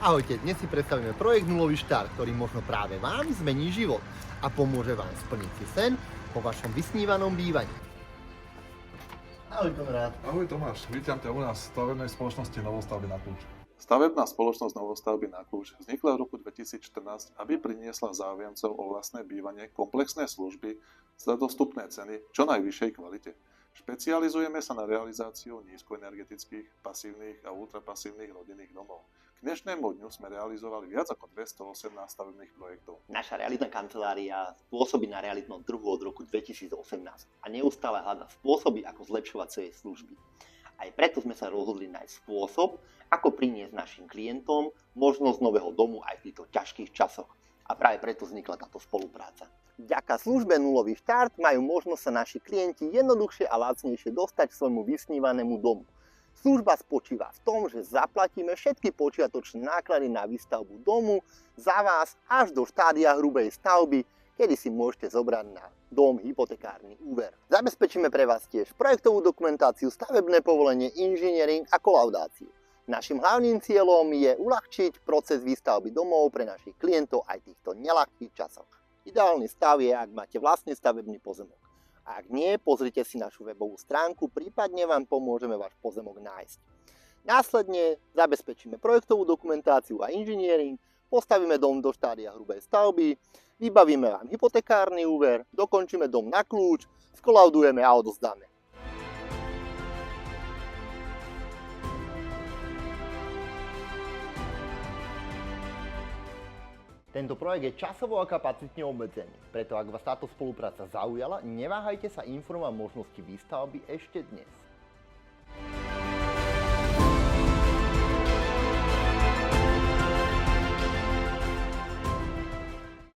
Ahojte, dnes si predstavíme projekt Nulový štart, ktorý možno práve vám zmení život a pomôže vám splniť si sen po vašom vysnívanom bývaní. Ahoj Konrád. Ahoj Tomáš, vítam ťa u nás v stavebnej spoločnosti Novostavby na kľúč. Stavebná spoločnosť Novostavby na kľúč vznikla v roku 2014, aby priniesla záujemcov o vlastné bývanie komplexné služby za dostupné ceny v čo najvyššej kvalite. Špecializujeme sa na realizáciu nízkoenergetických, pasívnych a ultrapasívnych rodinných domov. K dnešnému dňu sme realizovali viac ako 218 stavebných projektov. Naša realitná kancelária pôsobí na realitnom trhu od roku 2018 a neustále hľadá spôsoby, ako zlepšovať svoje služby. Aj preto sme sa rozhodli nájsť spôsob, ako priniesť našim klientom možnosť nového domu aj v týchto ťažkých časoch. A práve preto vznikla táto spolupráca. Vďaka službe Nulový štart majú možnosť sa naši klienti jednoduchšie a lacnejšie dostať k svojmu vysnívanému domu. Služba spočíva v tom, že zaplatíme všetky počiatočné náklady na výstavbu domu za vás až do štádia hrubej stavby, kedy si môžete zobrať na dom hypotekárny úver. Zabezpečíme pre vás tiež projektovú dokumentáciu, stavebné povolenie, inžiniering a kolaudáciu. Naším hlavným cieľom je uľahčiť proces výstavby domov pre našich klientov aj v týchto neľahkých časoch. Ideálny stav je, ak máte vlastný stavebný pozemok. A ak nie, pozrite si našu webovú stránku, prípadne vám pomôžeme váš pozemok nájsť. Následne zabezpečíme projektovú dokumentáciu a inžiniering, postavíme dom do štádia hrubej stavby, vybavíme vám hypotekárny úver, dokončíme dom na kľúč, skolaudujeme a odozdáme. Tento projekt je časovo a kapacitne obmedzený, preto ak vás táto spolupráca zaujala, neváhajte sa informovať o možnosti výstavby ešte dnes.